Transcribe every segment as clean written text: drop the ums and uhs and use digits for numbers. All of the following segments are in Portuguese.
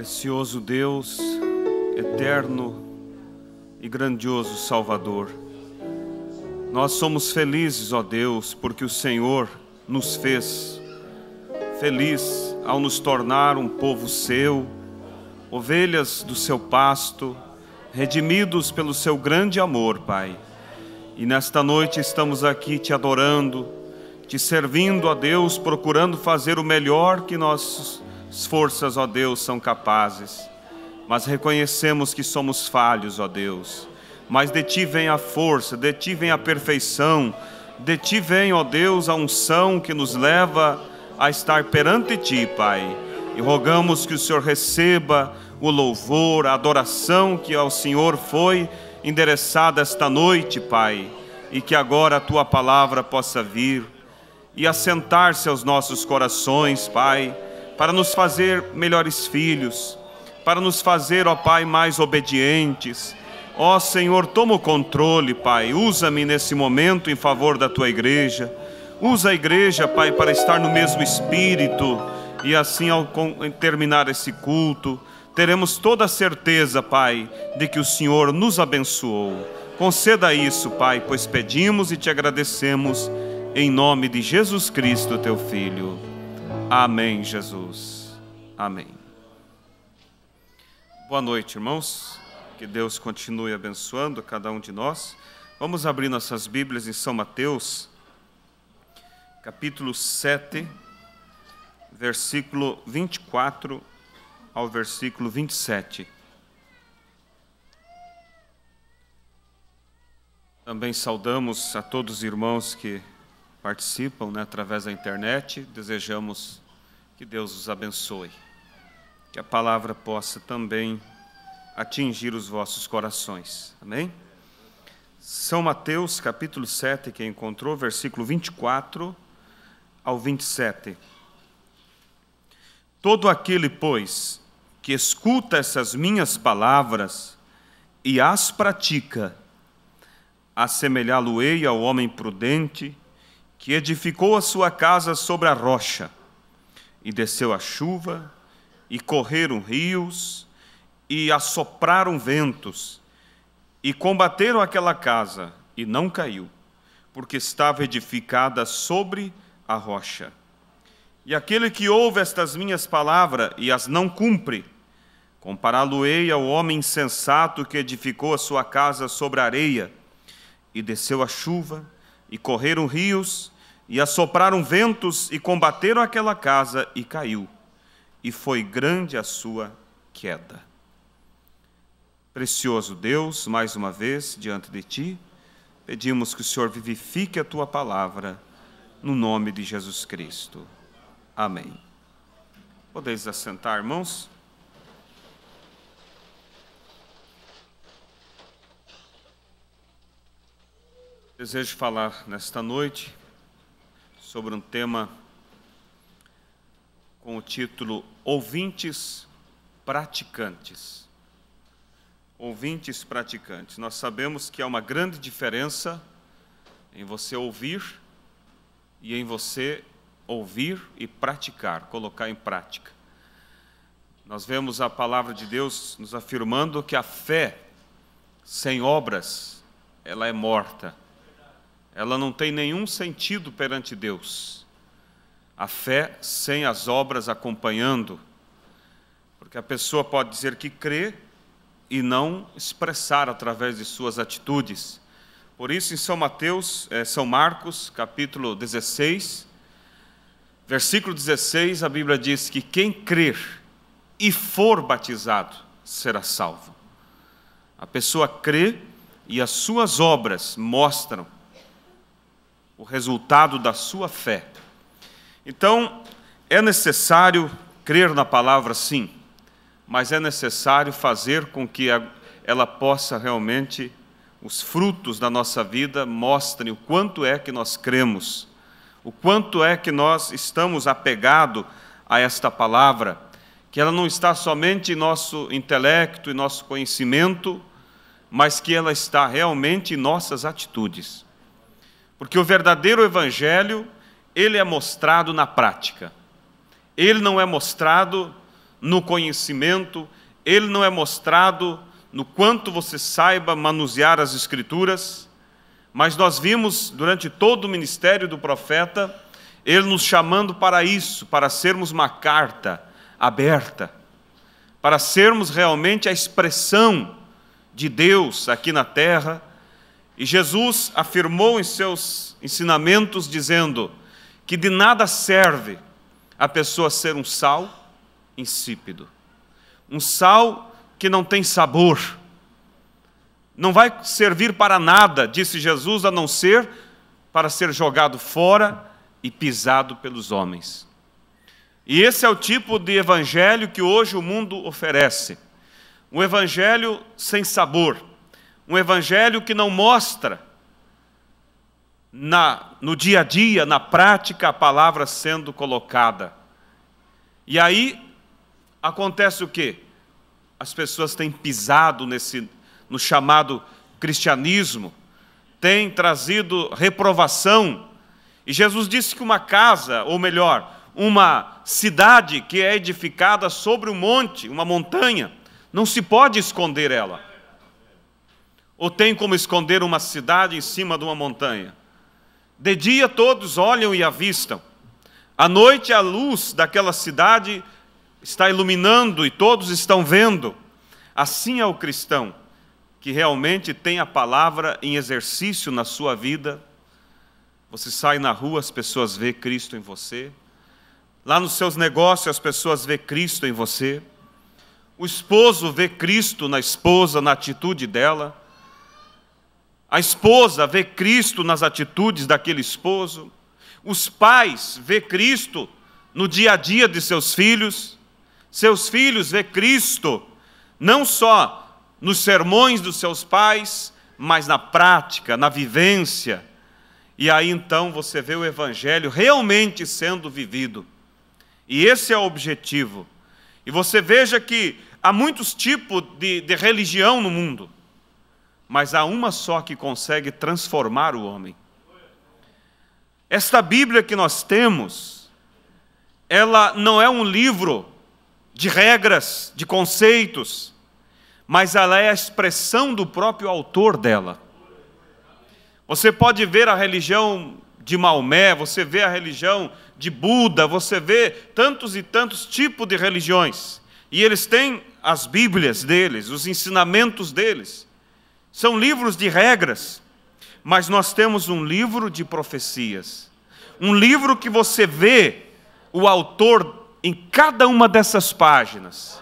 Precioso Deus, eterno e grandioso Salvador, nós somos felizes, ó Deus, porque o Senhor nos fez feliz ao nos tornar um povo seu, ovelhas do seu pasto, redimidos pelo seu grande amor, Pai. E nesta noite estamos aqui te adorando, te servindo, ó Deus, procurando fazer o melhor que nossas forças, ó Deus, são capazes. Mas reconhecemos que somos falhos, ó Deus. Mas de Ti vem a força, de Ti vem a perfeição, de Ti vem, ó Deus, a unção que nos leva a estar perante Ti, Pai. E rogamos que o Senhor receba o louvor, a adoração que ao Senhor foi endereçada esta noite, Pai. E que agora a Tua palavra possa vir e assentar-se aos nossos corações, Pai, para nos fazer melhores filhos, para nos fazer, ó Pai, mais obedientes. Ó Senhor, toma o controle, Pai, usa-me nesse momento em favor da Tua igreja, usa a igreja, Pai, para estar no mesmo espírito, e assim ao terminar esse culto, teremos toda a certeza, Pai, de que o Senhor nos abençoou. Conceda isso, Pai, pois pedimos e te agradecemos, em nome de Jesus Cristo, Teu Filho. Amém, Jesus. Amém. Boa noite, irmãos. Que Deus continue abençoando cada um de nós. Vamos abrir nossas Bíblias em São Mateus, capítulo 7, versículo 24 ao versículo 27. Também saudamos a todos os irmãos que participam, através da internet. Desejamos que Deus os abençoe, que a palavra possa também atingir os vossos corações. Amém? São Mateus, capítulo 7, quem encontrou, versículo 24 ao 27. Todo aquele, pois, que escuta essas minhas palavras e as pratica, assemelhá-lo-ei ao homem prudente que edificou a sua casa sobre a rocha, e desceu a chuva, e correram rios, e assopraram ventos, e combateram aquela casa, e não caiu, porque estava edificada sobre a rocha. E aquele que ouve estas minhas palavras e as não cumpre, compará-lo-ei ao homem insensato que edificou a sua casa sobre a areia, e desceu a chuva, e correram rios, e assopraram ventos, e combateram aquela casa, e caiu, e foi grande a sua queda. Precioso Deus, mais uma vez, diante de Ti, pedimos que o Senhor vivifique a Tua palavra, no nome de Jesus Cristo. Amém. Podeis assentar, irmãos? Desejo falar nesta noite sobre um tema com o título Ouvintes Praticantes. Ouvintes praticantes. Nós sabemos que há uma grande diferença em você ouvir e em você ouvir e praticar, colocar em prática. Nós vemos a palavra de Deus nos afirmando que a fé sem obras, ela é morta. Ela não tem nenhum sentido perante Deus. A fé sem as obras acompanhando, porque a pessoa pode dizer que crê e não expressar através de suas atitudes. Por isso, em São Marcos, capítulo 16, versículo 16, a Bíblia diz que quem crer e for batizado será salvo. A pessoa crê e as suas obras mostram o resultado da sua fé. Então, é necessário crer na palavra, sim, mas é necessário fazer com que ela possa realmente, os frutos da nossa vida mostrem o quanto é que nós cremos, o quanto é que nós estamos apegados a esta palavra, que ela não está somente em nosso intelecto e nosso conhecimento, mas que ela está realmente em nossas atitudes. Porque o verdadeiro evangelho, ele é mostrado na prática. Ele não é mostrado no conhecimento, ele não é mostrado no quanto você saiba manusear as Escrituras, mas nós vimos durante todo o ministério do profeta, ele nos chamando para isso, para sermos uma carta aberta, para sermos realmente a expressão de Deus aqui na terra. E Jesus afirmou em seus ensinamentos, dizendo que de nada serve a pessoa ser um sal insípido, um sal que não tem sabor, não vai servir para nada, disse Jesus, a não ser para ser jogado fora e pisado pelos homens. E esse é o tipo de evangelho que hoje o mundo oferece, um evangelho sem sabor, um evangelho que não mostra no dia a dia, na prática, a palavra sendo colocada. E aí acontece o quê? As pessoas têm pisado no chamado cristianismo, têm trazido reprovação. E Jesus disse que uma casa, ou melhor, uma cidade que é edificada sobre um monte, uma montanha, não se pode esconder ela. Ou tem como esconder uma cidade em cima de uma montanha? De dia todos olham e avistam. À noite a luz daquela cidade está iluminando e todos estão vendo. Assim é o cristão, que realmente tem a palavra em exercício na sua vida. Você sai na rua, as pessoas veem Cristo em você. Lá nos seus negócios, as pessoas veem Cristo em você. O esposo vê Cristo na esposa, na atitude dela. A esposa vê Cristo nas atitudes daquele esposo. Os pais vê Cristo no dia a dia de seus filhos. Seus filhos vê Cristo não só nos sermões dos seus pais, mas na prática, na vivência. E aí então você vê o evangelho realmente sendo vivido. E esse é o objetivo. E você veja que há muitos tipos de religião no mundo, mas há uma só que consegue transformar o homem. Esta Bíblia que nós temos, ela não é um livro de regras, de conceitos, mas ela é a expressão do próprio autor dela. Você pode ver a religião de Maomé, você vê a religião de Buda, você vê tantos e tantos tipos de religiões. E eles têm as Bíblias deles, os ensinamentos deles. São livros de regras, mas nós temos um livro de profecias. Um livro que você vê o autor em cada uma dessas páginas.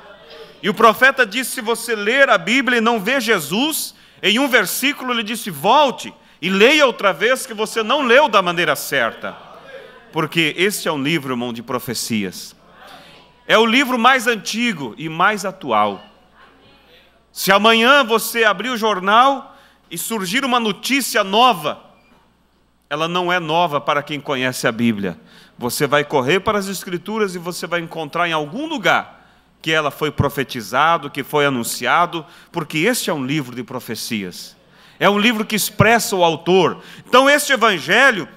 E o profeta disse, se você ler a Bíblia e não ver Jesus, em um versículo ele disse, volte e leia outra vez que você não leu da maneira certa. Porque este é um livro, irmão, de profecias. É o livro mais antigo e mais atual. Se amanhã você abrir o jornal e surgir uma notícia nova, ela não é nova para quem conhece a Bíblia. Você vai correr para as Escrituras e você vai encontrar em algum lugar que ela foi profetizado, que foi anunciado, porque este é um livro de profecias. É um livro que expressa o autor. Então este evangelho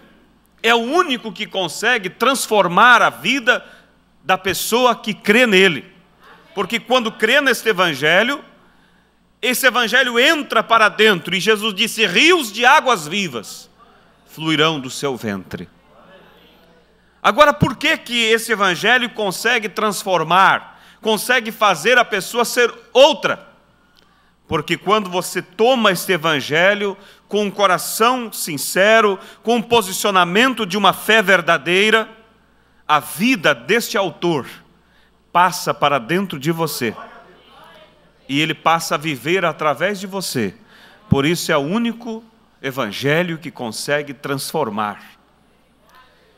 é o único que consegue transformar a vida da pessoa que crê nele. Porque quando crê neste evangelho, esse evangelho entra para dentro, e Jesus disse, rios de águas vivas fluirão do seu ventre. Agora, por que esse evangelho consegue transformar, consegue fazer a pessoa ser outra? Porque quando você toma este evangelho com um coração sincero, com um posicionamento de uma fé verdadeira, a vida deste autor passa para dentro de você. E ele passa a viver através de você. Por isso é o único evangelho que consegue transformar.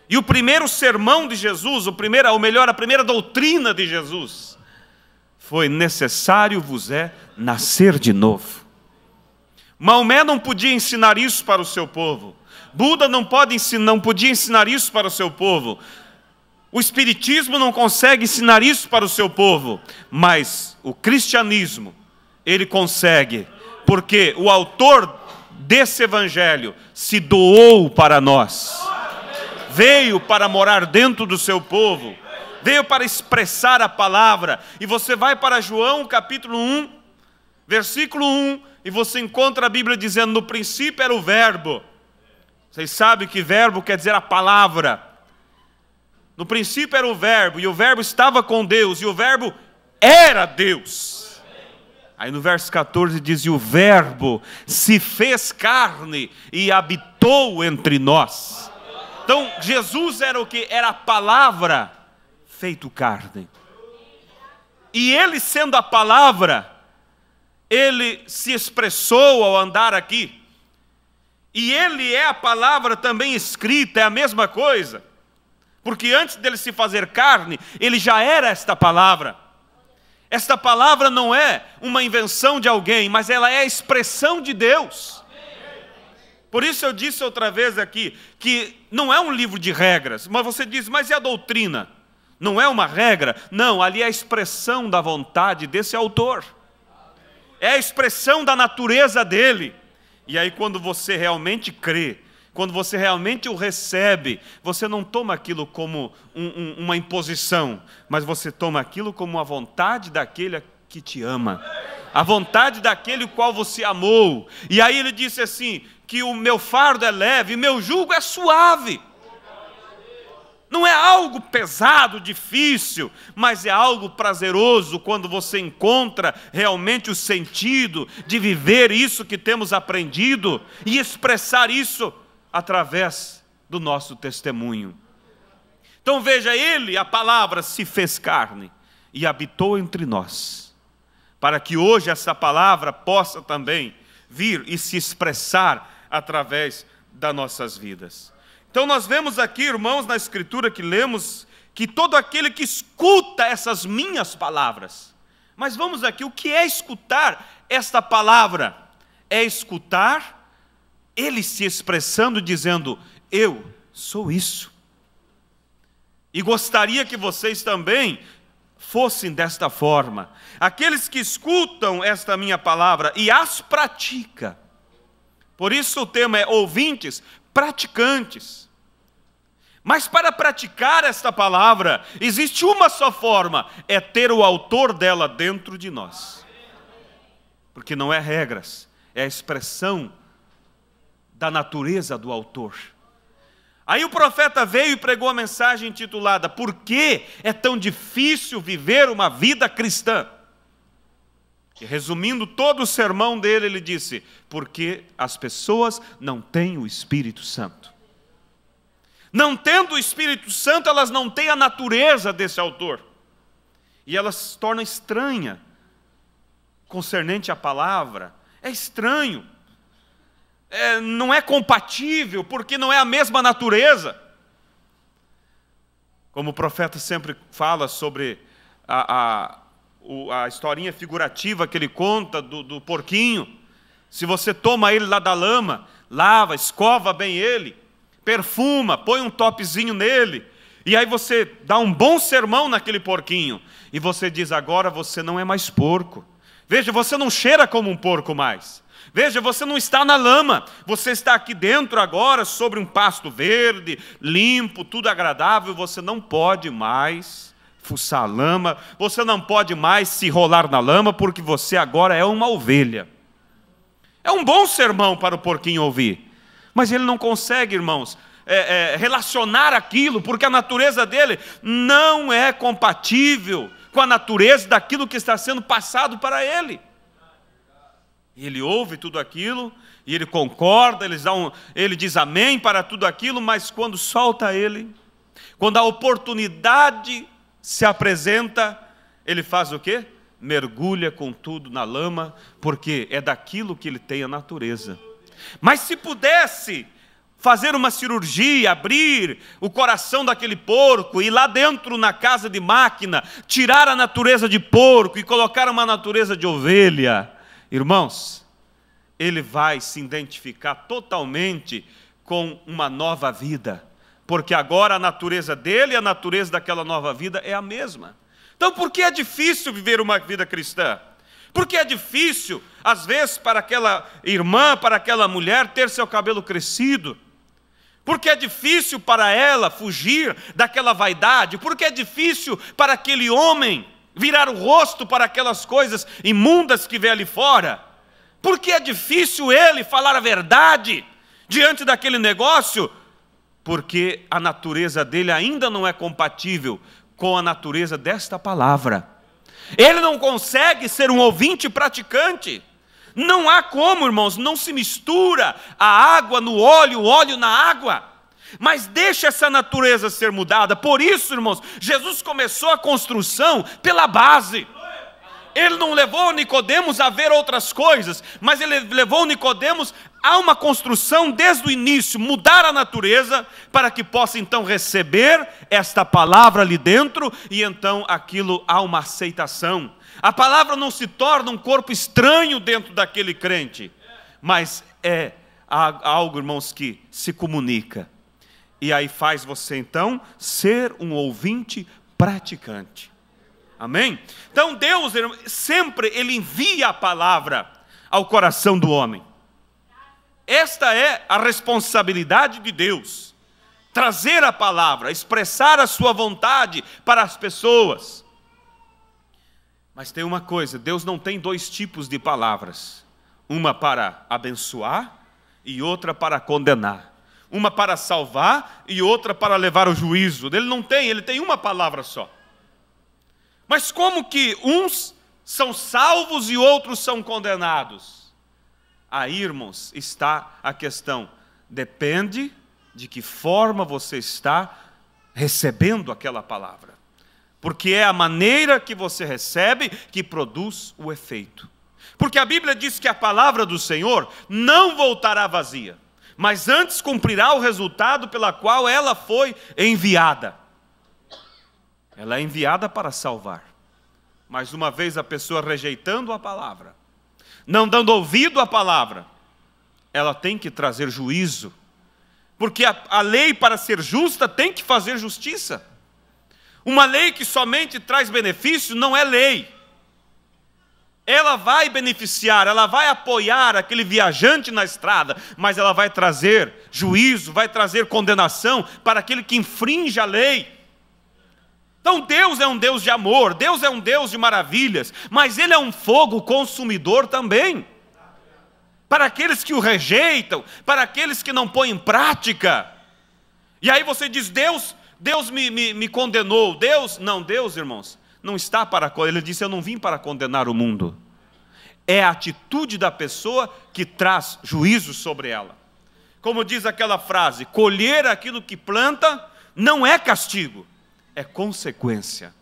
E o primeiro sermão de Jesus, a primeira doutrina de Jesus, foi necessário vos é nascer de novo. Maomé não podia ensinar isso para o seu povo. Buda não podia ensinar isso para o seu povo. O Espiritismo não consegue ensinar isso para o seu povo. Mas o cristianismo, ele consegue. Porque o autor desse evangelho se doou para nós. Veio para morar dentro do seu povo. veio para expressar a palavra. E você vai para João capítulo 1, versículo 1, e você encontra a Bíblia dizendo: no princípio era o verbo. Vocês sabem que verbo quer dizer a palavra. No princípio era o verbo, e o verbo estava com Deus, e o verbo era Deus. Aí no verso 14 diz: e o verbo se fez carne e habitou entre nós. Então Jesus era o que? Era a palavra feito carne. E ele, sendo a palavra, ele se expressou ao andar aqui. E ele é a palavra também escrita, é a mesma coisa. Porque antes dele se fazer carne, ele já era esta palavra. Esta palavra não é uma invenção de alguém, mas ela é a expressão de Deus. Por isso eu disse outra vez aqui, que não é um livro de regras. Mas você diz: mas e a doutrina? Não é uma regra? Não, ali é a expressão da vontade desse autor. É a expressão da natureza dele. E aí quando você realmente crê, quando você realmente o recebe, você não toma aquilo como uma imposição, mas você toma aquilo como a vontade daquele que te ama, a vontade daquele o qual você amou. E aí ele disse assim, que o meu fardo é leve e meu jugo é suave. Não é algo pesado, difícil, mas é algo prazeroso quando você encontra realmente o sentido de viver isso que temos aprendido e expressar isso através do nosso testemunho. Então veja, ele, a palavra, se fez carne e habitou entre nós, para que hoje essa palavra possa também vir e se expressar através das nossas vidas. Então nós vemos aqui, irmãos, na escritura que lemos, que todo aquele que escuta essas minhas palavras. Mas vamos aqui, o que é escutar esta palavra? É escutar ele se expressando, dizendo: eu sou isso. E gostaria que vocês também fossem desta forma. Aqueles que escutam esta minha palavra e as pratica. Por isso o tema é ouvintes, praticantes. Mas para praticar esta palavra, existe uma só forma, é ter o autor dela dentro de nós. Porque não é regras, é a expressão da natureza do autor. Aí o profeta veio e pregou a mensagem intitulada: por que é tão difícil viver uma vida cristã? E resumindo todo o sermão dele, ele disse: porque as pessoas não têm o Espírito Santo. Não tendo o Espírito Santo, elas não têm a natureza desse autor. E elas se tornam estranhas concernente à palavra. É estranho. Não é compatível, porque não é a mesma natureza. Como o profeta sempre fala sobre a historinha figurativa que ele conta do porquinho. Se você toma ele lá da lama, lava, escova bem ele, perfuma, põe um topzinho nele, e aí você dá um bom sermão naquele porquinho, e você diz: agora você não é mais porco. Veja, você não cheira como um porco mais. Veja, você não está na lama, você está aqui dentro agora, sobre um pasto verde, limpo, tudo agradável. Você não pode mais fuçar a lama, você não pode mais se rolar na lama, porque você agora é uma ovelha. É um bom sermão para o porquinho ouvir, mas ele não consegue, irmãos, relacionar aquilo, porque a natureza dele não é compatível com a natureza daquilo que está sendo passado para ele. Ele ouve tudo aquilo, e ele concorda, ele diz amém para tudo aquilo, mas quando solta ele, quando a oportunidade se apresenta, ele faz o quê? Mergulha com tudo na lama, porque é daquilo que ele tem a natureza. Mas se pudesse fazer uma cirurgia, abrir o coração daquele porco, ir lá dentro na casa de máquina, tirar a natureza de porco e colocar uma natureza de ovelha, irmãos, ele vai se identificar totalmente com uma nova vida, porque agora a natureza dele e a natureza daquela nova vida é a mesma. Então por que é difícil viver uma vida cristã? Porque é difícil, às vezes, para aquela irmã, para aquela mulher, ter seu cabelo crescido. Porque é difícil para ela fugir daquela vaidade, porque é difícil para aquele homem virar o rosto para aquelas coisas imundas que vê ali fora, porque é difícil ele falar a verdade diante daquele negócio, porque a natureza dele ainda não é compatível com a natureza desta palavra. Ele não consegue ser um ouvinte praticante. Não há como, irmãos, não se mistura a água no óleo, o óleo na água. Mas deixa essa natureza ser mudada. Por isso, irmãos, Jesus começou a construção pela base. Ele não levou Nicodemos a ver outras coisas, mas ele levou Nicodemos a uma construção desde o início, mudar a natureza, para que possa então receber esta palavra ali dentro, e então aquilo há uma aceitação. A palavra não se torna um corpo estranho dentro daquele crente, mas é algo, irmãos, que se comunica. E aí faz você então ser um ouvinte praticante. Amém? Então Deus sempre Ele envia a palavra ao coração do homem. Esta é a responsabilidade de Deus. Trazer a palavra, expressar a sua vontade para as pessoas. Mas tem uma coisa, Deus não tem dois tipos de palavras. Uma para abençoar e outra para condenar. Uma para salvar e outra para levar ao juízo. Ele não tem, ele tem uma palavra só. Mas como que uns são salvos e outros são condenados? Aí, irmãos, está a questão. Depende de que forma você está recebendo aquela palavra. Porque é a maneira que você recebe que produz o efeito. Porque a Bíblia diz que a palavra do Senhor não voltará vazia, mas antes cumprirá o resultado pela qual ela foi enviada. Ela é enviada para salvar. Mas uma vez a pessoa rejeitando a palavra, não dando ouvido à palavra, ela tem que trazer juízo. Porque a lei, para ser justa, tem que fazer justiça. Uma lei que somente traz benefício não é lei. Ela vai beneficiar, ela vai apoiar aquele viajante na estrada, mas ela vai trazer juízo, vai trazer condenação para aquele que infringe a lei. Então Deus é um Deus de amor, Deus é um Deus de maravilhas, mas Ele é um fogo consumidor também. Para aqueles que o rejeitam, para aqueles que não põem em prática. E aí você diz, Deus me condenou. Deus, irmãos, não está para... Ele disse, eu não vim para condenar o mundo. É a atitude da pessoa que traz juízo sobre ela. Como diz aquela frase, colher aquilo que planta não é castigo, é consequência.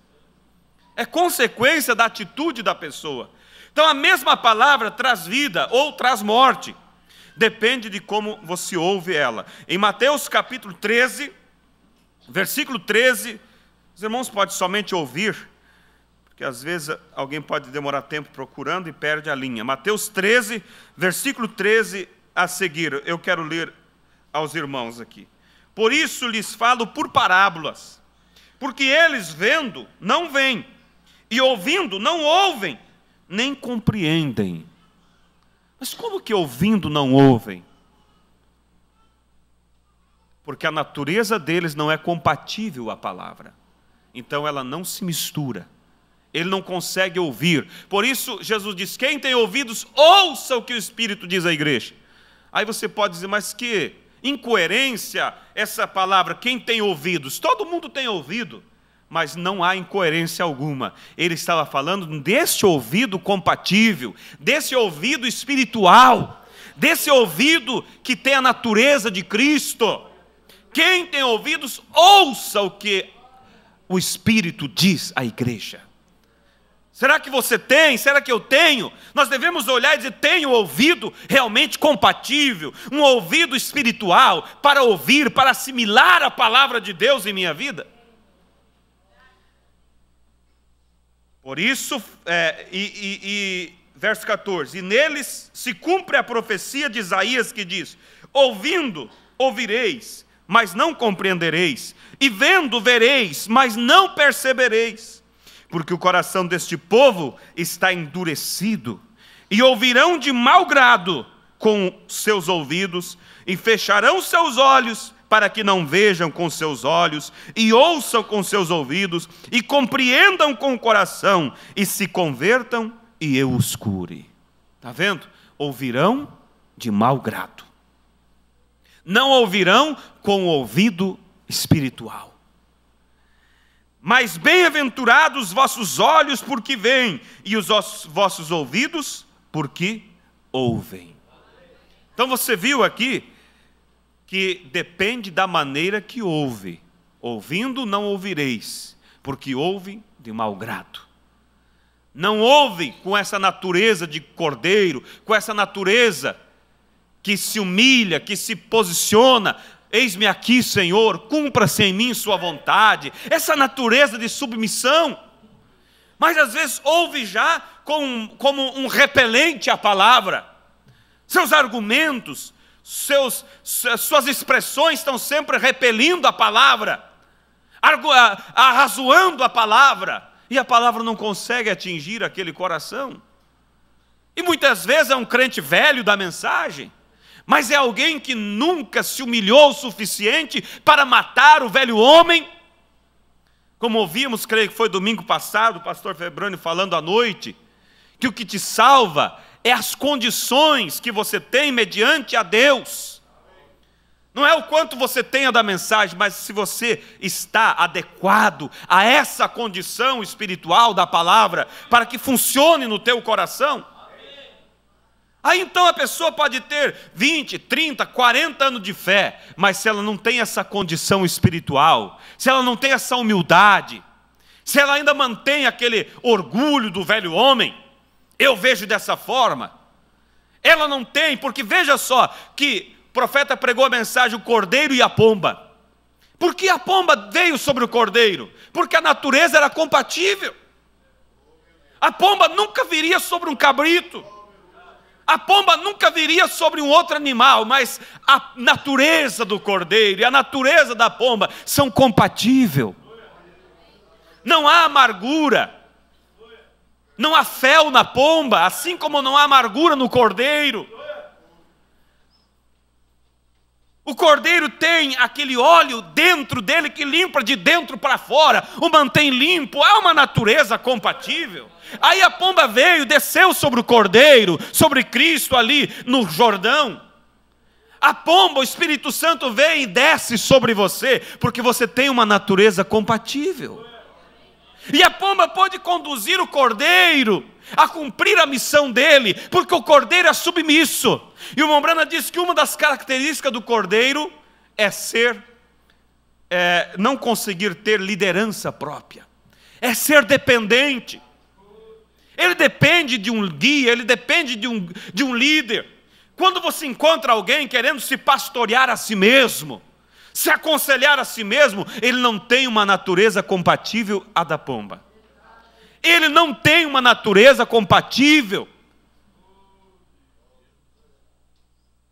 É consequência da atitude da pessoa. Então a mesma palavra traz vida ou traz morte. Depende de como você ouve ela. Em Mateus capítulo 13, versículo 13, os irmãos podem somente ouvir, porque às vezes alguém pode demorar tempo procurando e perde a linha. Mateus 13, versículo 13 a seguir. Eu quero ler aos irmãos aqui. Por isso lhes falo por parábolas, porque eles vendo não veem, e ouvindo não ouvem, nem compreendem. Mas como que ouvindo não ouvem? Porque a natureza deles não é compatível à palavra. Então ela não se mistura. Ele não consegue ouvir. Por isso Jesus diz, quem tem ouvidos, ouça o que o Espírito diz à igreja. Aí você pode dizer, mas que incoerência essa palavra, quem tem ouvidos? Todo mundo tem ouvido, mas não há incoerência alguma. Ele estava falando desse ouvido compatível, desse ouvido espiritual, desse ouvido que tem a natureza de Cristo. Quem tem ouvidos, ouça o que o Espírito diz à igreja. Será que você tem? Será que eu tenho? Nós devemos olhar e dizer, tenho ouvido realmente compatível, um ouvido espiritual, para ouvir, para assimilar a palavra de Deus em minha vida? Por isso, verso 14, e neles se cumpre a profecia de Isaías que diz, ouvindo, ouvireis, mas não compreendereis, e vendo, vereis, mas não percebereis. Porque o coração deste povo está endurecido, e ouvirão de mau grado com seus ouvidos, e fecharão seus olhos para que não vejam com seus olhos, e ouçam com seus ouvidos, e compreendam com o coração, e se convertam, e eu os cure. Está vendo? Ouvirão de mau grado. Não ouvirão com o ouvido espiritual. Mas bem-aventurados os vossos olhos porque veem, e os vossos ouvidos porque ouvem. Então você viu aqui que depende da maneira que ouve. Ouvindo não ouvireis, porque ouve de mau grado. Não ouve com essa natureza de cordeiro, com essa natureza que se humilha, que se posiciona. Eis-me aqui, Senhor, cumpra-se em mim sua vontade. Essa natureza de submissão. Mas às vezes ouve já como um repelente à palavra. Seus argumentos, suas expressões estão sempre repelindo a palavra, arrazoando a palavra. E a palavra não consegue atingir aquele coração. E muitas vezes é um crente velho da mensagem, mas é alguém que nunca se humilhou o suficiente para matar o velho homem. Como ouvimos, creio que foi domingo passado, o pastor Febrônio falando à noite, que o que te salva é as condições que você tem mediante a Deus. Não é o quanto você tenha da mensagem, mas se você está adequado a essa condição espiritual da palavra, para que funcione no teu coração. Aí então a pessoa pode ter 20, 30, 40 anos de fé, mas se ela não tem essa condição espiritual, se ela não tem essa humildade, se ela ainda mantém aquele orgulho do velho homem, eu vejo dessa forma, ela não tem, porque veja só, que o profeta pregou a mensagem, o cordeiro e a pomba. Por que a pomba veio sobre o cordeiro? Porque a natureza era compatível. A pomba nunca viria sobre um cabrito. A pomba nunca viria sobre um outro animal, mas a natureza do cordeiro e a natureza da pomba são compatíveis. Não há amargura. Não há fel na pomba, assim como não há amargura no cordeiro. O cordeiro tem aquele óleo dentro dele que limpa de dentro para fora, o mantém limpo, há uma natureza compatível. Aí a pomba veio, desceu sobre o cordeiro, sobre Cristo ali no Jordão. A pomba, o Espírito Santo vem e desce sobre você, porque você tem uma natureza compatível. E a pomba pode conduzir o cordeiro a cumprir a missão dele, porque o cordeiro é submisso. E o Mombrana diz que uma das características do cordeiro é não conseguir ter liderança própria, é ser dependente. Ele depende de um guia, ele depende de um líder. Quando você encontra alguém querendo se pastorear a si mesmo, se aconselhar a si mesmo, ele não tem uma natureza compatível à da pomba. Ele não tem uma natureza compatível.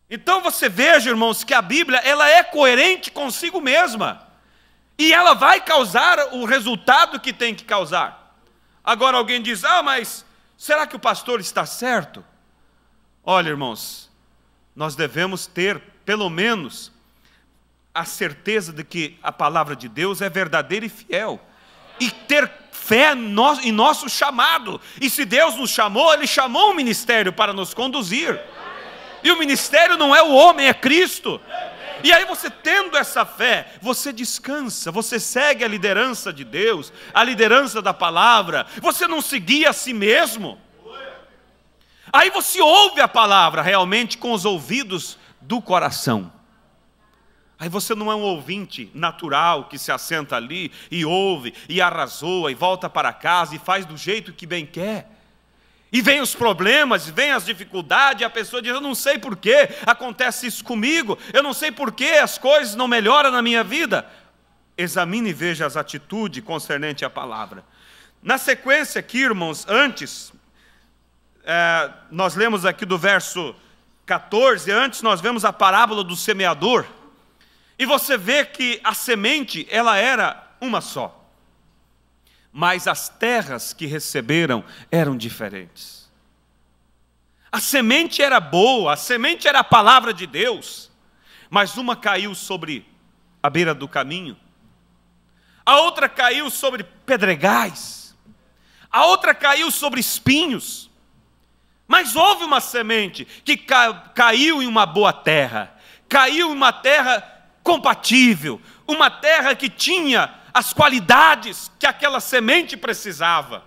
Então você veja, irmãos, que a Bíblia ela é coerente consigo mesma. E ela vai causar o resultado que tem que causar. Agora alguém diz, mas será que o pastor está certo? Olha, irmãos, nós devemos ter, pelo menos, a certeza de que a palavra de Deus é verdadeira e fiel. E ter fé em nosso chamado. E se Deus nos chamou, Ele chamou o ministério para nos conduzir. E o ministério não é o homem, é Cristo. E aí você tendo essa fé, você descansa, você segue a liderança de Deus, a liderança da palavra. Você não se guia a si mesmo. Aí você ouve a palavra realmente com os ouvidos do coração. Aí você não é um ouvinte natural que se assenta ali e ouve e arrazoa e volta para casa e faz do jeito que bem quer. E vem os problemas, vem as dificuldades, e a pessoa diz, eu não sei por que acontece isso comigo, eu não sei por que as coisas não melhoram na minha vida. Examine e veja as atitudes concernentes à palavra. Na sequência aqui, irmãos, antes, nós lemos aqui do verso 14, antes nós vemos a parábola do semeador. E você vê que a semente, ela era uma só. Mas as terras que receberam eram diferentes. A semente era boa, a semente era a palavra de Deus. Mas uma caiu sobre à beira do caminho. A outra caiu sobre pedregais. A outra caiu sobre espinhos. Mas houve uma semente que caiu em uma boa terra. Caiu em uma terra compatível. Uma terra que tinha as qualidades que aquela semente precisava.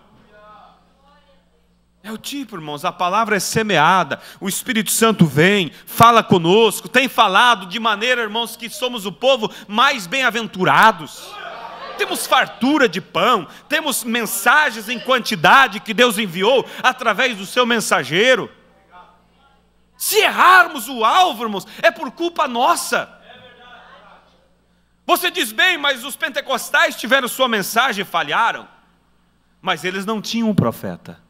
É o tipo, irmãos, a palavra é semeada, o Espírito Santo vem, fala conosco, tem falado de maneira, irmãos, que somos o povo mais bem-aventurados. Temos fartura de pão, temos mensagens em quantidade que Deus enviou através do seu mensageiro. Se errarmos o alvo, irmãos, é por culpa nossa. Você diz bem, mas os pentecostais tiveram sua mensagem e falharam. Mas eles não tinham um profeta.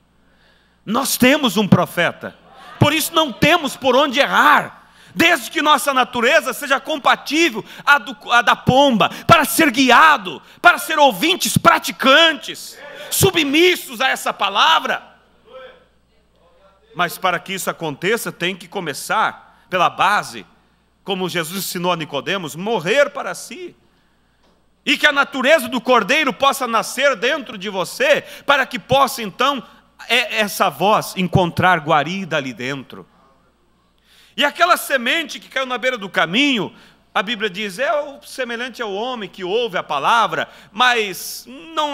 Nós temos um profeta. Por isso não temos por onde errar. Desde que nossa natureza seja compatível à da pomba, para ser guiado, para ser ouvintes praticantes, submissos a essa palavra. Mas para que isso aconteça, tem que começar pela base, como Jesus ensinou a Nicodemos, morrer para si. E que a natureza do cordeiro possa nascer dentro de você, para que possa então essa voz encontrar guarida ali dentro. E aquela semente que caiu na beira do caminho, a Bíblia diz, é o semelhante ao homem que ouve a palavra, mas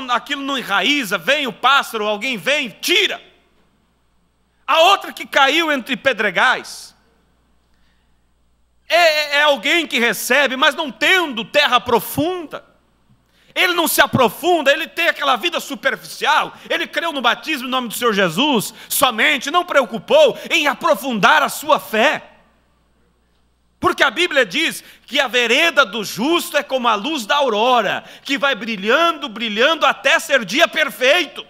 aquilo não enraiza, vem o pássaro, alguém vem, tira. A outra que caiu entre pedregais, é alguém que recebe, mas não tendo terra profunda. Ele não se aprofunda, ele tem aquela vida superficial. Ele creu no batismo em nome do Senhor Jesus somente, não preocupou em aprofundar a sua fé. Porque a Bíblia diz que a vereda do justo é como a luz da aurora, que vai brilhando, brilhando até ser dia perfeito.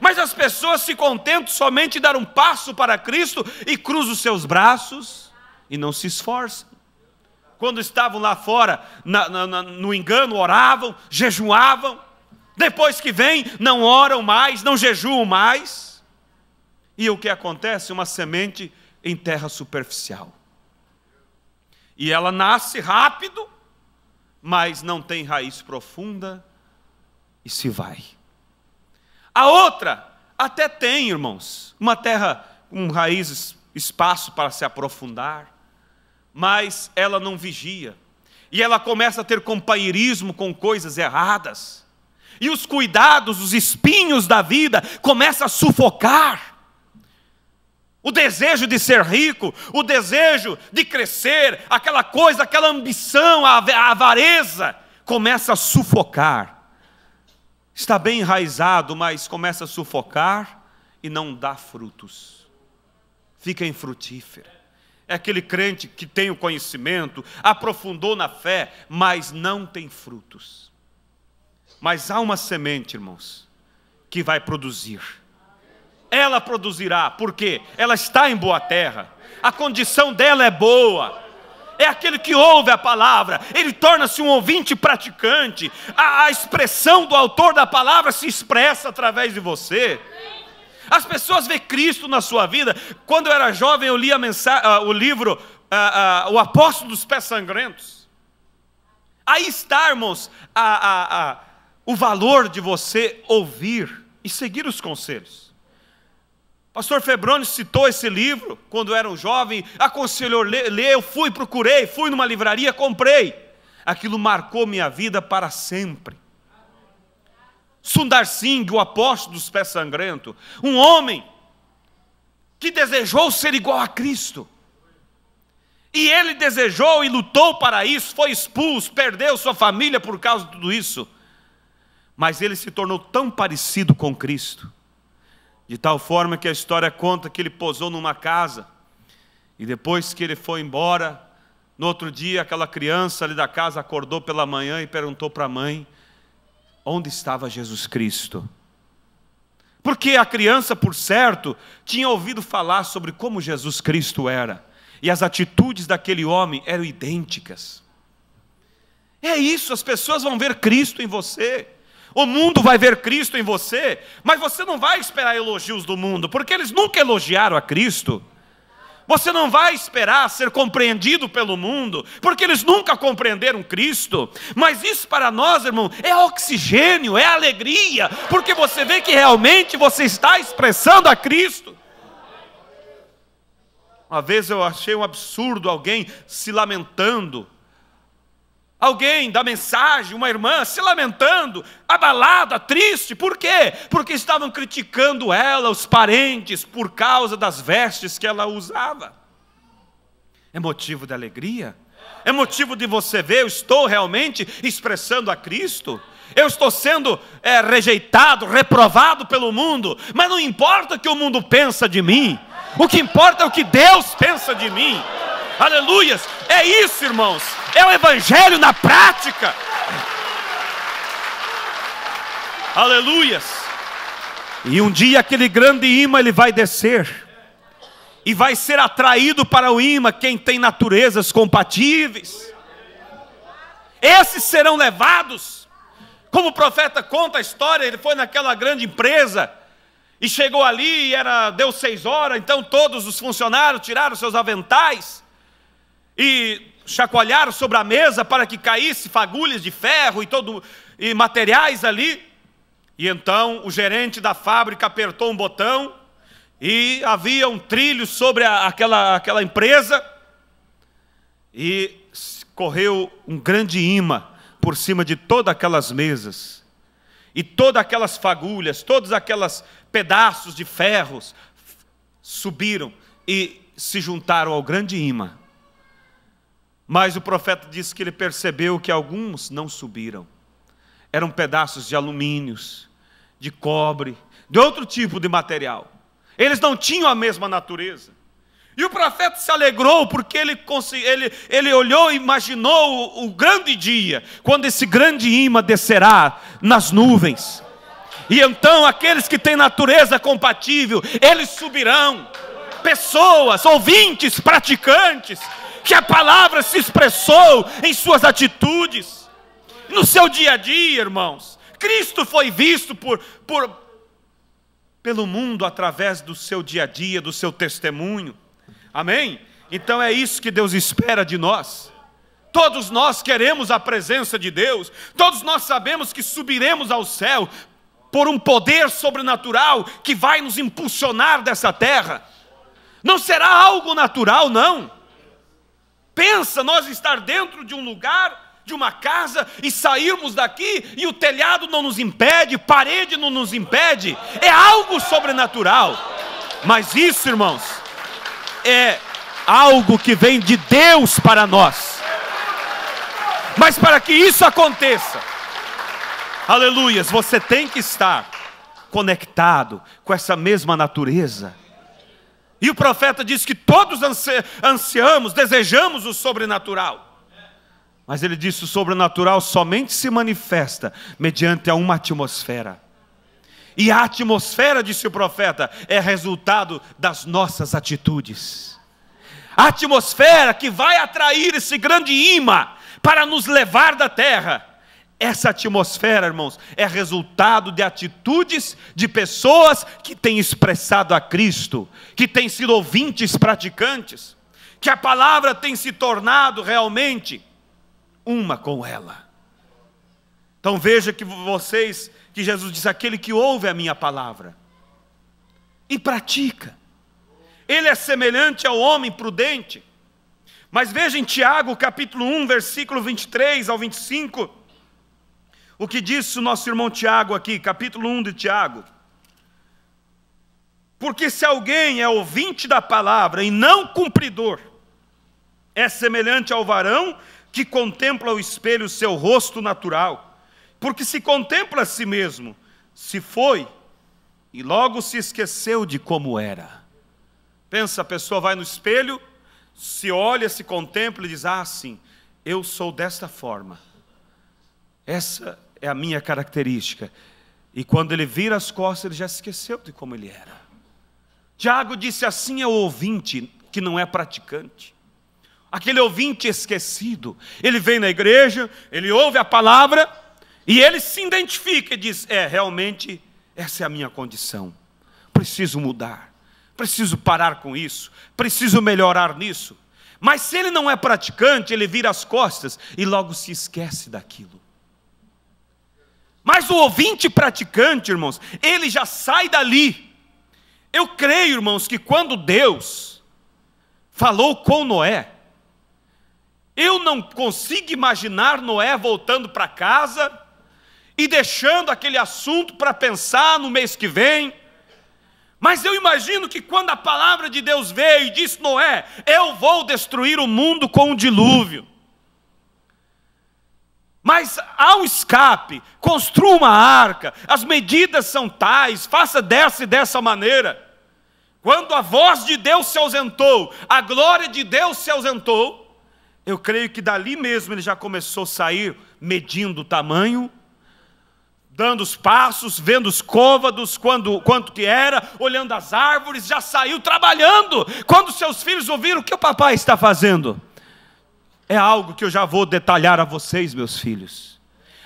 Mas as pessoas se contentam somente em dar um passo para Cristo e cruzam os seus braços e não se esforçam. Quando estavam lá fora, no engano, oravam, jejuavam. Depois que vem, não oram mais, não jejuam mais. E o que acontece? Uma semente em terra superficial. E ela nasce rápido, mas não tem raiz profunda e se vai. A outra até tem, irmãos, uma terra com raízes, espaço para se aprofundar. Mas ela não vigia, e ela começa a ter companheirismo com coisas erradas, e os cuidados, os espinhos da vida começam a sufocar. O desejo de ser rico, o desejo de crescer, aquela coisa, aquela ambição, a avareza, começa a sufocar. Está bem enraizado, mas começa a sufocar e não dá frutos, fica infrutífera. É aquele crente que tem o conhecimento, aprofundou na fé, mas não tem frutos. Mas há uma semente, irmãos, que vai produzir. Ela produzirá, porque ela está em boa terra. A condição dela é boa. É aquele que ouve a palavra, ele torna-se um ouvinte praticante. A expressão do autor da palavra se expressa através de você. As pessoas veem Cristo na sua vida. Quando eu era jovem, eu lia o livro O Apóstolo dos Pés Sangrentos. Aí está, irmãos, o valor de você ouvir e seguir os conselhos. Pastor Febroni citou esse livro quando eu era um jovem, aconselhou ler, eu procurei, fui numa livraria, comprei. Aquilo marcou minha vida para sempre. Sundar Singh, o apóstolo dos pés sangrentos, um homem que desejou ser igual a Cristo. E ele desejou e lutou para isso, foi expulso, perdeu sua família por causa de tudo isso. Mas ele se tornou tão parecido com Cristo, de tal forma que a história conta que ele posou numa casa, e depois que ele foi embora, no outro dia aquela criança ali da casa acordou pela manhã e perguntou para a mãe, onde estava Jesus Cristo? Porque a criança, por certo, tinha ouvido falar sobre como Jesus Cristo era. E as atitudes daquele homem eram idênticas. É isso, as pessoas vão ver Cristo em você. O mundo vai ver Cristo em você. Mas você não vai esperar elogios do mundo, porque eles nunca elogiaram a Cristo. Você não vai esperar ser compreendido pelo mundo, porque eles nunca compreenderam Cristo. Mas isso para nós, irmão, é oxigênio, é alegria, porque você vê que realmente você está expressando a Cristo. Uma vez eu achei um absurdo alguém se lamentando. Alguém da mensagem, uma irmã se lamentando, abalada, triste. Por quê? Porque estavam criticando ela, os parentes, por causa das vestes que ela usava. É motivo de alegria? É motivo de você ver, eu estou realmente expressando a Cristo? Eu estou sendo rejeitado, reprovado pelo mundo, mas não importa o que o mundo pensa de mim. O que importa é o que Deus pensa de mim. Aleluias, é isso, irmãos, é o evangelho na prática. Aleluias. E um dia aquele grande imã ele vai descer, e vai ser atraído para o imã quem tem naturezas compatíveis. Esses serão levados. Como o profeta conta a história, ele foi naquela grande empresa, e chegou ali, deu 6 horas, então todos os funcionários tiraram seus aventais, e chacoalharam sobre a mesa para que caísse fagulhas de ferro e materiais ali. E então o gerente da fábrica apertou um botão e havia um trilho sobre aquela empresa, e correu um grande imã por cima de todas aquelas mesas, e todas aquelas fagulhas, todos aqueles pedaços de ferros subiram e se juntaram ao grande imã. Mas o profeta disse que ele percebeu que alguns não subiram. Eram pedaços de alumínios, de cobre, de outro tipo de material. Eles não tinham a mesma natureza. E o profeta se alegrou porque ele olhou e imaginou o grande dia, quando esse grande imã descerá nas nuvens. E então aqueles que têm natureza compatível, eles subirão. Pessoas, ouvintes, praticantes, que a palavra se expressou em suas atitudes, no seu dia a dia, irmãos. Cristo foi visto pelo mundo através do seu dia a dia, do seu testemunho. Amém? Então é isso que Deus espera de nós. Todos nós queremos a presença de Deus. Todos nós sabemos que subiremos ao céu por um poder sobrenatural que vai nos impulsionar dessa terra. Não será algo natural, não. Pensa nós estar dentro de um lugar, de uma casa, e sairmos daqui e o telhado não nos impede, parede não nos impede. É algo sobrenatural. Mas isso, irmãos, é algo que vem de Deus para nós. Mas para que isso aconteça, aleluias, você tem que estar conectado com essa mesma natureza. E o profeta diz que todos ansiamos, desejamos o sobrenatural. Mas ele disse: o sobrenatural somente se manifesta mediante uma atmosfera. E a atmosfera, disse o profeta, é resultado das nossas atitudes. A atmosfera que vai atrair esse grande imã para nos levar da terra. Essa atmosfera, irmãos, é resultado de atitudes de pessoas que têm expressado a Cristo, que têm sido ouvintes praticantes, que a palavra tem se tornado realmente uma com ela. Então veja que Jesus disse: aquele que ouve a minha palavra e pratica, ele é semelhante ao homem prudente. Mas veja em Tiago capítulo 1, versículo 23 ao 25, o que disse o nosso irmão Tiago aqui, capítulo 1 de Tiago. Porque se alguém é ouvinte da palavra e não cumpridor, é semelhante ao varão que contempla ao espelho o seu rosto natural. Porque se contempla a si mesmo, se foi, e logo se esqueceu de como era. Pensa, a pessoa vai no espelho, se olha, se contempla e diz: ah, sim, eu sou desta forma. Essa é a minha característica. E quando ele vira as costas, ele já esqueceu de como ele era. Tiago disse: assim é o ouvinte que não é praticante. Aquele ouvinte esquecido. Ele vem na igreja, ele ouve a palavra e ele se identifica e diz: realmente essa é a minha condição. Preciso mudar. preciso parar com isso, preciso melhorar nisso. Mas se ele não é praticante, ele vira as costas e logo se esquece daquilo. Mas o ouvinte praticante, irmãos, ele já sai dali. Eu creio, irmãos, que quando Deus falou com Noé, eu não consigo imaginar Noé voltando para casa e deixando aquele assunto para pensar no mês que vem. Mas eu imagino que quando a palavra de Deus veio e disse: Noé, eu vou destruir o mundo com um dilúvio, mas há um escape, construa uma arca, as medidas são tais, faça dessa e dessa maneira. Quando a voz de Deus se ausentou, a glória de Deus se ausentou, eu creio que dali mesmo ele já começou a sair medindo o tamanho, dando os passos, vendo os côvados, quanto que era, olhando as árvores, já saiu trabalhando. Quando seus filhos ouviram: o que o papai está fazendo? É algo que eu já vou detalhar a vocês, meus filhos.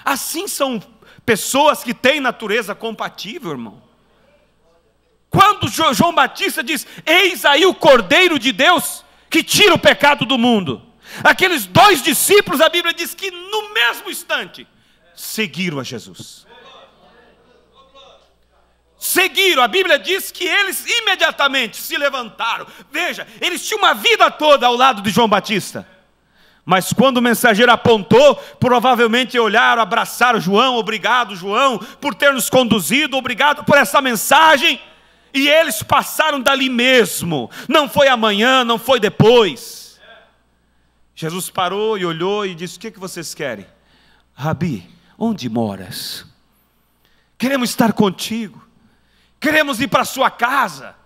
Assim são pessoas que têm natureza compatível, irmão. Quando João Batista diz: eis aí o Cordeiro de Deus que tira o pecado do mundo, aqueles 2 discípulos, a Bíblia diz que no mesmo instante seguiram a Jesus. Seguiram, a Bíblia diz que eles imediatamente se levantaram. Veja, eles tinham uma vida toda ao lado de João Batista, mas quando o mensageiro apontou, provavelmente olharam, abraçaram João: obrigado, João, por ter nos conduzido, obrigado por essa mensagem. E eles passaram dali mesmo, não foi amanhã, não foi depois. Jesus parou e olhou e disse: o que vocês querem? Rabi, onde moras? Queremos estar contigo, queremos ir para a sua casa.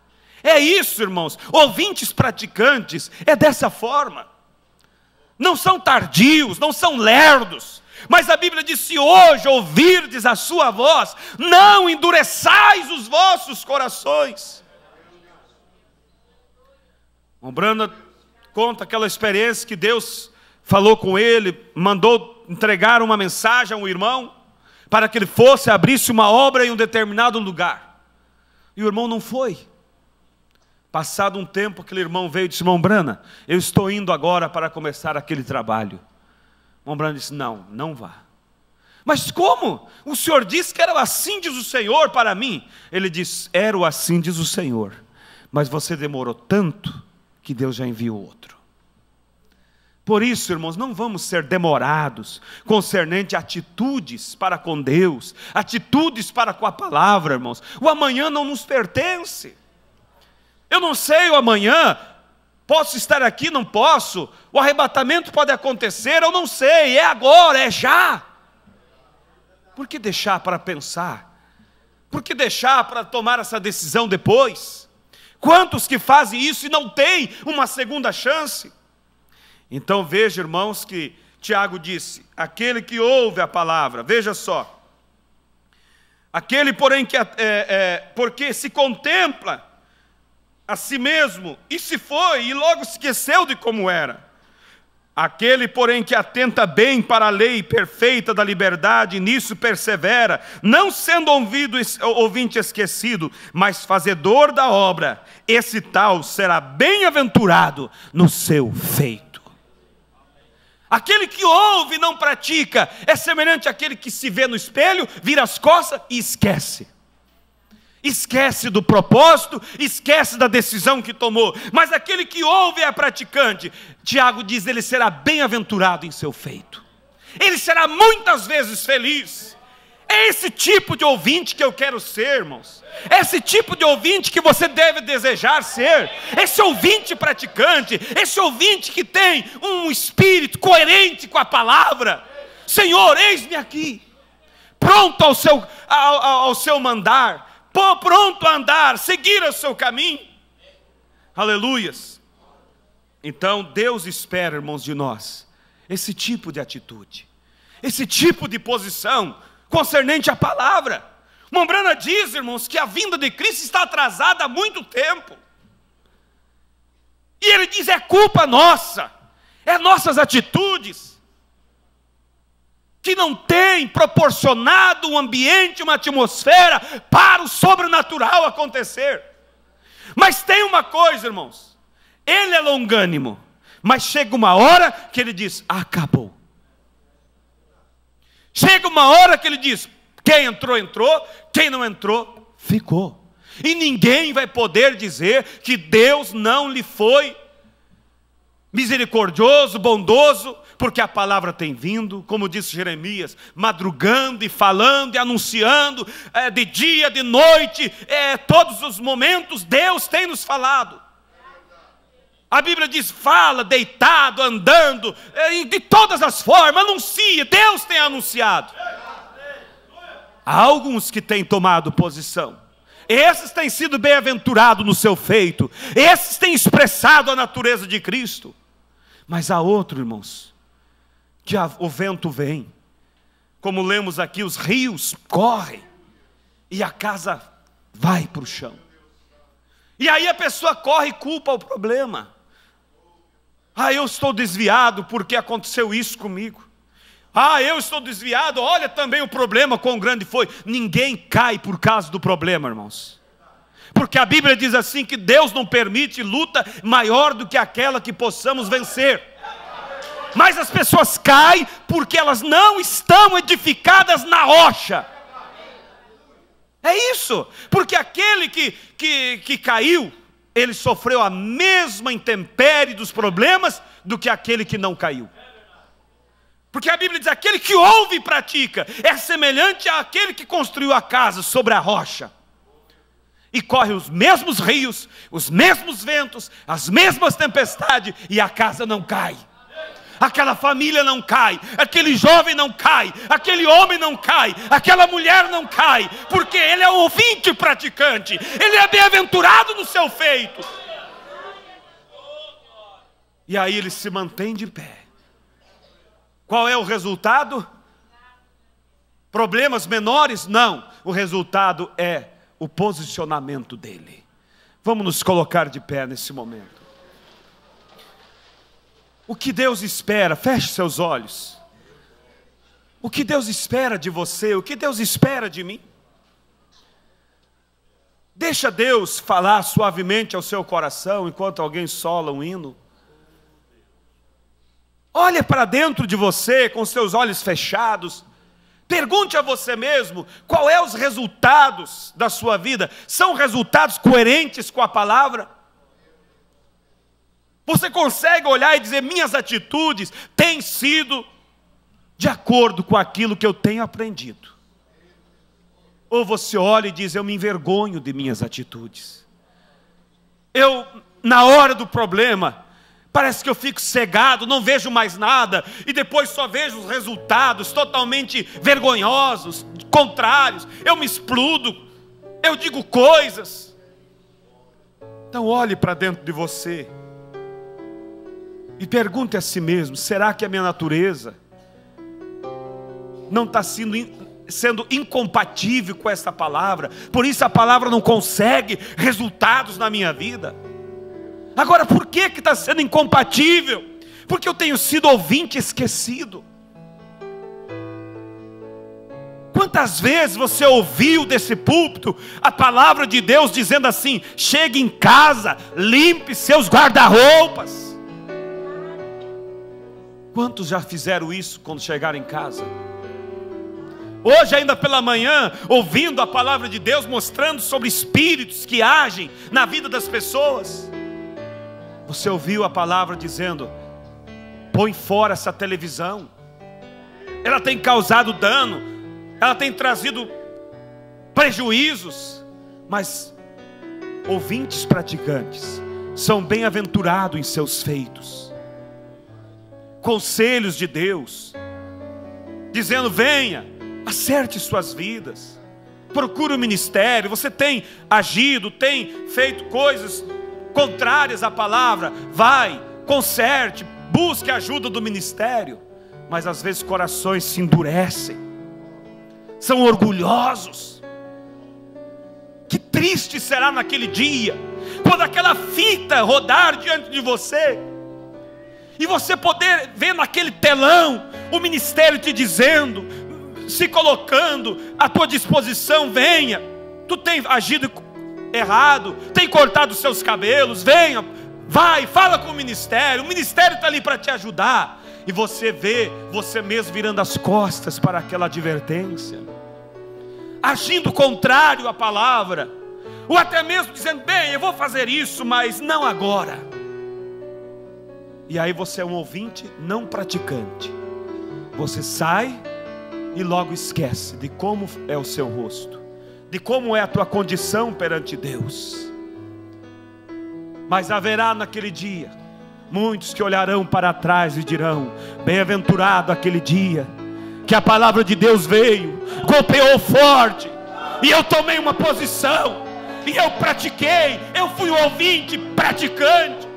É isso, irmãos, ouvintes praticantes, é dessa forma. Não são tardios, não são lerdos, mas a Bíblia diz: se hoje ouvirdes a sua voz, não endureçais os vossos corações. O Branda conta aquela experiência que Deus falou com ele, mandou entregar uma mensagem a um irmão, para que ele fosse, abrisse uma obra em um determinado lugar. E o irmão não foi. Passado um tempo, aquele irmão veio e disse: irmão Brana, eu estou indo agora para começar aquele trabalho. O irmão Brana disse: não, não vá. Mas como? O Senhor disse que era o assim diz o Senhor para mim. Ele disse: era o assim diz o Senhor, mas você demorou tanto que Deus já enviou outro. Por isso, irmãos, não vamos ser demorados concernente a atitudes para com Deus, atitudes para com a palavra, irmãos. O amanhã não nos pertence. Eu não sei o amanhã, posso estar aqui, não posso, o arrebatamento pode acontecer, eu não sei, é agora, é já. Por que deixar para pensar? Por que deixar para tomar essa decisão depois? Quantos que fazem isso e não têm uma segunda chance? Então veja, irmãos, que Tiago disse: aquele que ouve a palavra, veja só, aquele porém que porque se contempla a si mesmo, e se foi, e logo esqueceu de como era. Aquele, porém, que atenta bem para a lei perfeita da liberdade, e nisso persevera, não sendo ouvinte esquecido, mas fazedor da obra, esse tal será bem-aventurado no seu feito. Aquele que ouve e não pratica, é semelhante àquele que se vê no espelho, vira as costas e esquece. Esquece do propósito, esquece da decisão que tomou. Mas aquele que ouve e é praticante, Tiago diz, ele será bem-aventurado em seu feito. Ele será muitas vezes feliz. É esse tipo de ouvinte que eu quero ser, irmãos. É esse tipo de ouvinte que você deve desejar ser. Esse ouvinte praticante, esse ouvinte que tem um espírito coerente com a palavra. Senhor, eis-me aqui, pronto ao seu mandar, pronto a andar, seguir o seu caminho. Aleluias. Então Deus espera, irmãos, de nós esse tipo de atitude, esse tipo de posição concernente à palavra. Mombrana diz, irmãos, que a vinda de Cristo está atrasada há muito tempo. E ele diz: é culpa nossa, é nossas atitudes que não tem proporcionado um ambiente, uma atmosfera para o sobrenatural acontecer. Mas tem uma coisa, irmãos, ele é longânimo, mas chega uma hora que ele diz: acabou. Chega uma hora que ele diz: quem entrou, entrou, quem não entrou, ficou. E ninguém vai poder dizer que Deus não lhe foi misericordioso, bondoso, porque a palavra tem vindo, como disse Jeremias, madrugando e falando e anunciando, de dia, de noite, todos os momentos Deus tem nos falado. A Bíblia diz: fala, deitado, andando, de todas as formas, anuncia, Deus tem anunciado. Há alguns que têm tomado posição, esses têm sido bem-aventurados no seu feito, esses têm expressado a natureza de Cristo. Mas há outro, irmãos, que o vento vem, como lemos aqui, os rios correm, e a casa vai para o chão. E aí a pessoa corre e culpa o problema. Eu estou desviado porque aconteceu isso comigo. Eu estou desviado, olha também o problema quão grande foi. Ninguém cai por causa do problema, irmãos. Porque a Bíblia diz assim, que Deus não permite luta maior do que aquela que possamos vencer. Mas as pessoas caem porque elas não estão edificadas na rocha. É isso, porque aquele que caiu, ele sofreu a mesma intempérie dos problemas do que aquele que não caiu. Porque a Bíblia diz: aquele que ouve e pratica é semelhante àquele que construiu a casa sobre a rocha. E corre os mesmos rios, os mesmos ventos, as mesmas tempestades, e a casa não cai. Aquela família não cai, aquele jovem não cai, aquele homem não cai, aquela mulher não cai, porque ele é ouvinte e praticante, ele é bem-aventurado no seu feito. E aí ele se mantém de pé. Qual é o resultado? Problemas menores? Não, o resultado é o posicionamento dele. Vamos nos colocar de pé nesse momento. O que Deus espera, feche seus olhos. O que Deus espera de você, o que Deus espera de mim. Deixa Deus falar suavemente ao seu coração enquanto alguém sola um hino. Olha para dentro de você com seus olhos fechados. Pergunte a você mesmo, qual é os resultados da sua vida? São resultados coerentes com a palavra? Você consegue olhar e dizer: minhas atitudes têm sido de acordo com aquilo que eu tenho aprendido? Ou você olha e diz: eu me envergonho de minhas atitudes. Na hora do problema, parece que eu fico cegado, não vejo mais nada, e depois só vejo os resultados totalmente vergonhosos, contrários. Eu me explodo, eu digo coisas. Então olhe para dentro de você e pergunte a si mesmo: será que a minha natureza não está sendo incompatível com essa palavra? Por isso a palavra não consegue resultados na minha vida. Agora, por que está sendo incompatível? Porque eu tenho sido ouvinte esquecido. Quantas vezes você ouviu desse púlpito a palavra de Deus dizendo assim: chegue em casa, limpe seus guarda-roupas? Quantos já fizeram isso quando chegaram em casa? Hoje ainda pela manhã, ouvindo a palavra de Deus, mostrando sobre espíritos que agem na vida das pessoas. Você ouviu a palavra dizendo: põe fora essa televisão, ela tem causado dano, ela tem trazido prejuízos. Mas ouvintes praticantes são bem-aventurados em seus feitos. Conselhos de Deus dizendo: venha, acerte suas vidas, procure o ministério. Você tem agido, tem feito coisas contrárias à palavra, vai, conserte, busque a ajuda do ministério. Mas às vezes corações se endurecem, são orgulhosos. Que triste será naquele dia, quando aquela fita rodar diante de você, e você poder ver naquele telão o ministério te dizendo, se colocando à tua disposição: venha. Tu tem agido errado, tem cortado os seus cabelos, venha, vai, fala com o ministério está ali para te ajudar. E você vê você mesmo virando as costas para aquela advertência, agindo contrário à palavra, ou até mesmo dizendo, bem, eu vou fazer isso, mas não agora. E aí você é um ouvinte não praticante. Você sai e logo esquece de como é o seu rosto, de como é a tua condição perante Deus. Mas haverá naquele dia muitos que olharão para trás e dirão, bem-aventurado aquele dia que a palavra de Deus veio, golpeou forte, e eu tomei uma posição, e eu pratiquei, eu fui um ouvinte praticante,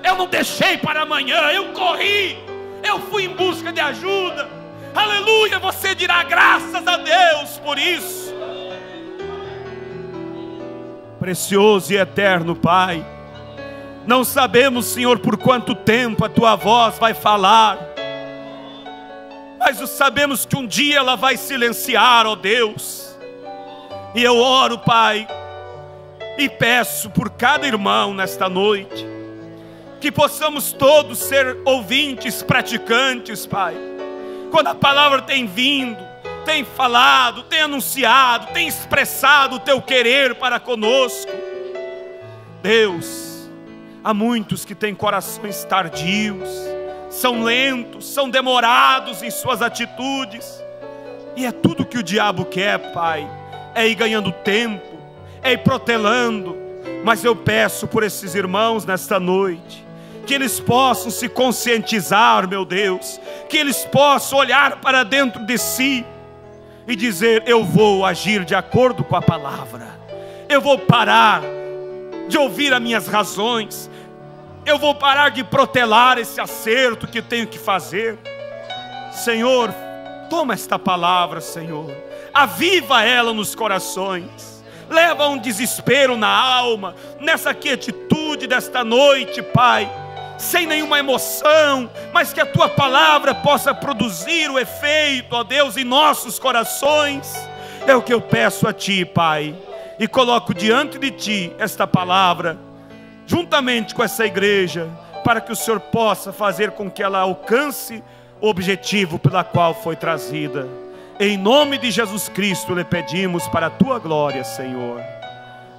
eu não deixei para amanhã, eu corri, eu fui em busca de ajuda. Aleluia, você dirá graças a Deus por isso. Precioso e eterno Pai, não sabemos, Senhor, por quanto tempo a Tua voz vai falar, mas sabemos que um dia ela vai silenciar, ó Deus. E eu oro, Pai, e peço por cada irmão nesta noite, que possamos todos ser ouvintes, praticantes, Pai. Quando a palavra tem vindo, tem falado, tem anunciado, tem expressado o Teu querer para conosco, Deus, há muitos que têm corações tardios, são lentos, são demorados em suas atitudes, e é tudo que o diabo quer, Pai, é ir ganhando tempo, é ir protelando. Mas eu peço por esses irmãos nesta noite, que eles possam se conscientizar, meu Deus, que eles possam olhar para dentro de si e dizer, eu vou agir de acordo com a palavra, eu vou parar de ouvir as minhas razões, eu vou parar de protelar esse acerto que tenho que fazer. Senhor, toma esta palavra, Senhor, aviva ela nos corações, leva um desespero na alma, nessa quietude desta noite, Pai, sem nenhuma emoção, mas que a Tua palavra possa produzir o efeito, ó Deus, em nossos corações. É o que eu peço a Ti, Pai, e coloco diante de Ti esta palavra, juntamente com essa igreja, para que o Senhor possa fazer com que ela alcance o objetivo pela qual foi trazida. Em nome de Jesus Cristo lhe pedimos para a Tua glória, Senhor.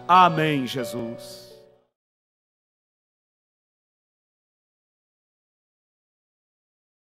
Amém, Jesus.